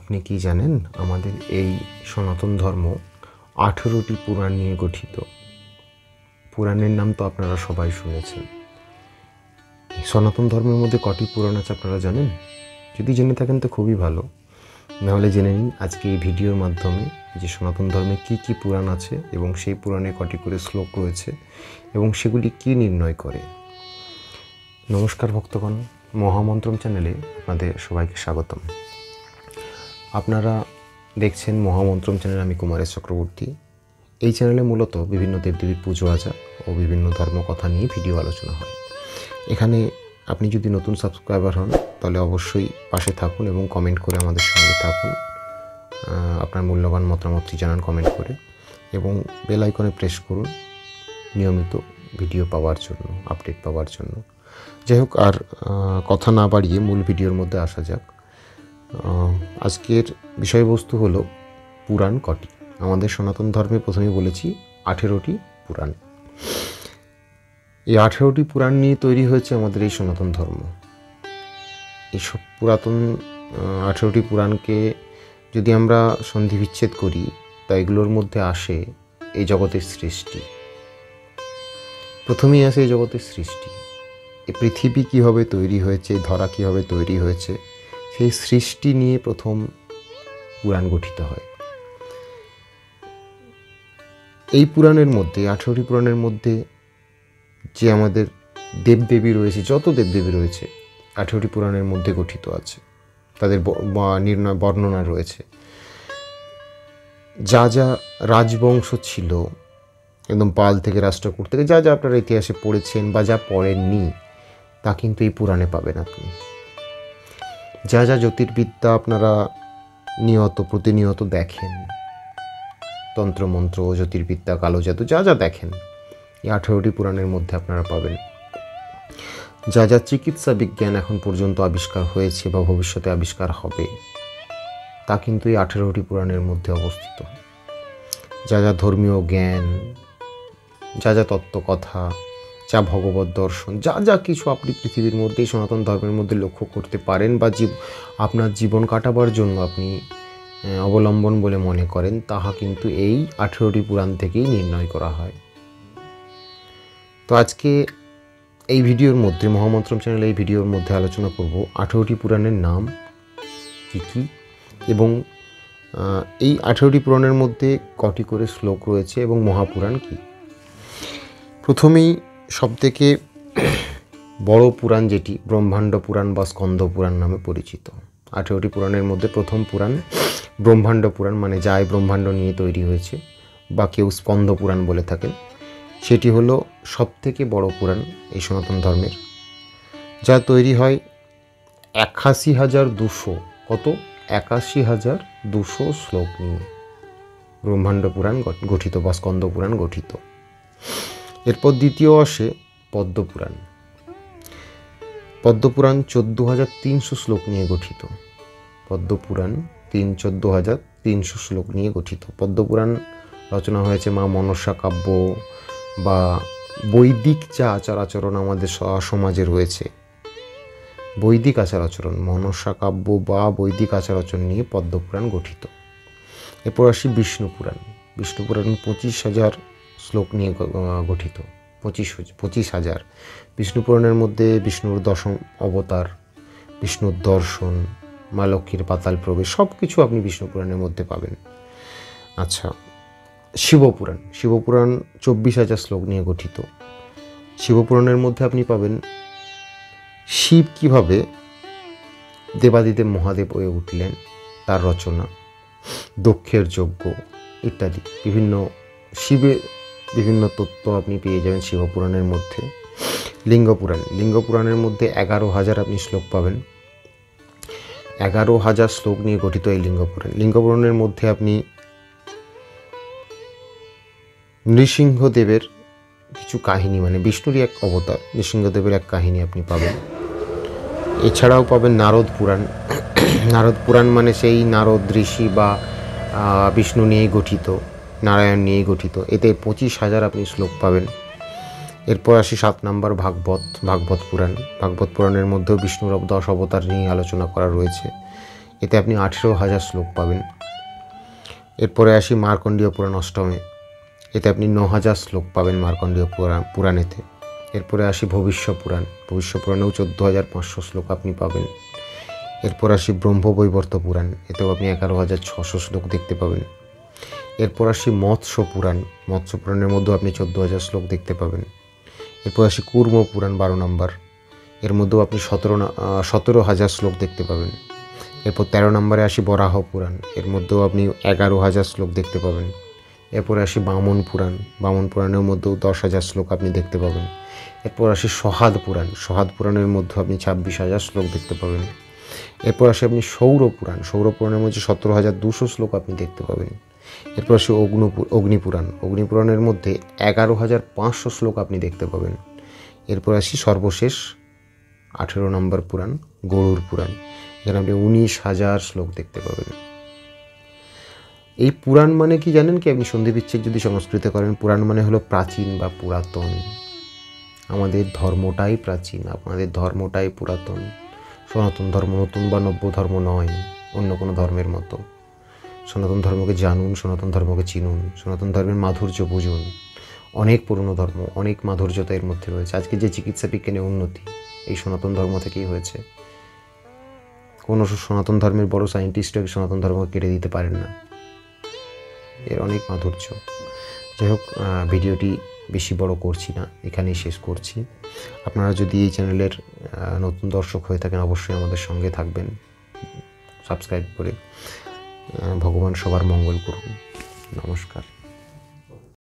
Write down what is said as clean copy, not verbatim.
আপনি কি জানেন আমাদের এই সনাতন ধর্ম 18টি পুরাণ নিয়ে গঠিত। পুরাণের নাম তো আপনারা সবাই শুনেছেন। সনাতন ধর্মের মধ্যে কটি পুরাণ আছে আপনারা জানেন? যদি জেনে থাকেন তো খুবই ভালো, নাহলে জেনে নিন আজকে এই ভিডিওর মাধ্যমে যে সনাতন ধর্মে কি কি পুরাণ আছে এবং সেই পুরাণে কটি করে শ্লোক রয়েছে এবং সেগুলি কি নির্ণয় করে। নমস্কার ভক্তগণ, মহামন্ত্রম চ্যানেলে আপনাদের সবাইকে স্বাগতম। আপনারা দেখছেন মহামন্ত্রম চ্যানেল। আমি কুমারেশ চক্রবর্তী। এই চ্যানেলে মূলত বিভিন্ন দেবদেবীর পুজো আচার ও বিভিন্ন ধর্মকথা নিয়ে ভিডিও আলোচনা হয়। এখানে আপনি যদি নতুন সাবস্ক্রাইবার হন তাহলে অবশ্যই পাশে থাকুন এবং কমেন্ট করে আমাদের সঙ্গে থাকুন। আপনার মূল্যবান মতামতটি জানান কমেন্ট করে এবং বেল আইকনে প্রেস করুন নিয়মিত ভিডিও পাওয়ার জন্য, আপডেট পাওয়ার জন্য। যাই হোক, আর কথা না বাড়িয়ে মূল ভিডিওর মধ্যে আসা যাক। আজকের বিষয়বস্তু হলো পুরাণ কটি। আমাদের সনাতন ধর্মে প্রথমে বলেছি 18টি পুরাণ। এই 18টি পুরাণ নিয়ে তৈরি হয়েছে আমাদের এই সনাতন ধর্ম। এইসব পুরাতন 18টি পুরাণকে যদি আমরা সন্ধি বিচ্ছেদ করি তা এগুলোর মধ্যে আসে এই জগতের সৃষ্টি। প্রথমেই আসে এই জগতের সৃষ্টি। এই পৃথিবী কীভাবে তৈরি হয়েছে, ধরা কীভাবে তৈরি হয়েছে, সেই সৃষ্টি নিয়ে প্রথম পুরাণ গঠিত হয়। এই পুরাণের মধ্যে 18টি পুরাণের মধ্যে যে আমাদের দেবদেবী রয়েছে, যত দেবদেবী রয়েছে 18টি পুরাণের মধ্যে গঠিত আছে। তাদের নির্ণয় বর্ণনা রয়েছে। যা যা রাজবংশ ছিল, একদম পাল থেকে রাষ্ট্রকূট থেকে যা যা আপনারা ইতিহাসে পড়েছেন বা যা পড়েননি তা কিন্তু এই পুরাণে পাবেন আপনি। যা যা জ্যোতির্বিদ্যা আপনারা প্রতিনিয়ত দেখেন, তন্ত্রমন্ত্র, জ্যোতির্বিদ্যা, কালো জাদু, যা যা দেখেন এই 18টি পুরাণের মধ্যে আপনারা পাবেন। যা যা চিকিৎসা বিজ্ঞান এখন পর্যন্ত আবিষ্কার হয়েছে বা ভবিষ্যতে আবিষ্কার হবে তা কিন্তু এই 18টি পুরাণের মধ্যে অবস্থিত। যা যা ধর্মীয় জ্ঞান, যা যা তত্ত্বকথা, যা ভগবত দর্শন, যা যা কিছু আপনি পৃথিবীর মধ্যে সনাতন ধর্মের মধ্যে লক্ষ্য করতে পারেন বা আপনার জীবন কাটাবার জন্য আপনি অবলম্বন বলে মনে করেন, তাহা কিন্তু এই 18টি পুরাণ থেকেই নির্ণয় করা হয়। তো আজকে এই ভিডিওর মধ্যে, মহামন্ত্রম চ্যানেলে এই ভিডিওর মধ্যে আলোচনা করব 18টি পুরাণের নাম কী কী এবং এই 18টি পুরাণের মধ্যে কটি করে শ্লোক রয়েছে এবং মহাপুরাণ কী। প্রথমেই সবথেকে বড় পুরাণ যেটি ব্রহ্মাণ্ড পুরাণ বা স্কন্দ পুরাণ নামে পরিচিত। 18টি পুরাণের মধ্যে প্রথম পুরাণ ব্রহ্মাণ্ড পুরাণ, মানে যা এই ব্রহ্মাণ্ড নিয়ে তৈরি হয়েছে, বা কেউ স্কন্দ পুরাণ বলে থাকেন। সেটি হলো সবথেকে বড় পুরাণ এই সনাতন ধর্মের, যা তৈরি হয় 81,200 কত 81,200 শ্লোক নিয়ে ব্রহ্মাণ্ড পুরাণ গঠিত বা স্কন্দ পুরাণ গঠিত। এরপর দ্বিতীয় আসে পদ্মপুরাণ। পদ্মপুরাণ 14,300 শ্লোক নিয়ে গঠিত। পদ্মপুরাণ 14,300 শ্লোক নিয়ে গঠিত। পদ্মপুরাণ রচনা হয়েছে মা মনসা কাব্য বা বৈদিক যা আচার আচরণ আমাদের সমাজে রয়েছে, বৈদিক আচার আচরণ, মনসা কাব্য বা বৈদিক আচার আচরণ নিয়ে পদ্মপুরাণ গঠিত। এরপর আসি বিষ্ণুপুরাণ। বিষ্ণুপুরাণ 25,000 শ্লোক নিয়ে গঠিত। 25,000। বিষ্ণুপুরাণের মধ্যে বিষ্ণুর দশম অবতার, বিষ্ণুর দর্শন, মা লক্ষ্মীর পাতাল প্রবেশ, সব কিছু আপনি বিষ্ণুপুরাণের মধ্যে পাবেন। আচ্ছা, শিবপুরাণ। শিবপুরাণ 24,000 শ্লোক নিয়ে গঠিত। শিবপুরাণের মধ্যে আপনি পাবেন শিব কীভাবে দেবাদিদেব মহাদেব হয়ে উঠলেন, তার রচনা, দক্ষের যজ্ঞ ইত্যাদি শিবের বিভিন্ন তত্ত্ব আপনি পেয়ে যাবেন শিবপুরাণের মধ্যে। লিঙ্গপুরাণ। লিঙ্গপুরাণের মধ্যে 11,000 আপনি শ্লোক পাবেন। 11,000 শ্লোক নিয়ে গঠিত এই লিঙ্গপুরাণ। লিঙ্গপুরাণের মধ্যে আপনি নৃসিংহদেবের কিছু কাহিনী, মানে বিষ্ণুরই এক অবতার নৃসিংহদেবের এক কাহিনী আপনি পাবেন। এছাড়াও পাবেন নারদ পুরাণ। নারদ পুরাণ মানে সেই নারদ ঋষি বা বিষ্ণু নিয়েই গঠিত, নারায়ণ নিয়েই গঠিত। এতে 25,000 আপনি শ্লোক পাবেন। এরপর আসি 7 নম্বর ভাগবত পুরাণ। ভাগবত পুরাণের মধ্যেও বিষ্ণুর 10 অবতার নিয়ে আলোচনা করা রয়েছে। এতে আপনি 18,000 শ্লোক পাবেন। এরপরে আসি মার্কণ্ডেয় পুরাণ অষ্টমে, এতে আপনি 9,000 শ্লোক পাবেন মার্কণ্ডেয় পুরাণেতে। এরপরে আসি ভবিষ্য পুরাণেও 14,500 শ্লোক আপনি পাবেন। এরপর আসি ব্রহ্মবৈবর্ত পুরাণ, এতেও আপনি 11,600 শ্লোক দেখতে পাবেন। এরপর আসি মৎস্য পুরাণের মধ্যেও আপনি 14,000 শ্লোক দেখতে পাবেন। এরপর আসি কুর্ম পুরাণ 12 নম্বর, এর মধ্যেও আপনি 17,000 শ্লোক দেখতে পাবেন। এরপর 13 নম্বরে আসি বরাহ পুরাণ, এর মধ্যেও আপনি 11,000 শ্লোক দেখতে পাবেন। এরপর আসি বামন পুরাণের মধ্যেও 10,000 শ্লোক আপনি দেখতে পাবেন। এরপর আসি সহাদ পুরাণের মধ্যে আপনি 26,000 শ্লোক দেখতে পাবেন। এরপর আসি আপনি সৌর পুরাণের মধ্যে 17,200 শ্লোক আপনি দেখতে পাবেন। এরপর আসি অগ্নিপুরাণের মধ্যে 11,500 শ্লোক আপনি দেখতে পাবেন। এরপর আসি সর্বশেষ 18 নম্বর পুরাণ গরুড় পুরাণ, এখানে আপনি 19,000 শ্লোক দেখতে পাবেন। এই পুরাণ মানে কি জানেন কি? আপনি সন্ধি বিচ্ছেদ যদি সংস্কৃতে করেন, পুরাণ মানে হলো প্রাচীন বা পুরাতন। আমাদের ধর্মটাই প্রাচীন, আপনাদের ধর্মটাই পুরাতন। সনাতন ধর্ম নতুন বা নব্য ধর্ম নয় অন্য কোনো ধর্মের মতো। সনাতন ধর্মকে জানুন, সনাতন ধর্মকে চিনুন, সনাতন ধর্মের মাধুর্য বুঝুন। অনেক পুরনো ধর্ম, অনেক মাধুর্যতা এর মধ্যে রয়েছে। আজকে যে চিকিৎসা বিজ্ঞানে উন্নতি, এই সনাতন ধর্ম থেকেই হয়েছে। কোনো সনাতন ধর্মের বড় সায়েন্টিস্টও সনাতন ধর্মকে কেড়ে দিতে পারেন না, এর অনেক মাধুর্য। যাই হোক, ভিডিওটি বেশি বড় করছি না, এখানেই শেষ করছি। আপনারা যদি এই চ্যানেলের নতুন দর্শক হয়ে থাকেন, অবশ্যই আমাদের সঙ্গে থাকবেন সাবস্ক্রাইব করে। ভগবান সবার মঙ্গল করুন। নমস্কার।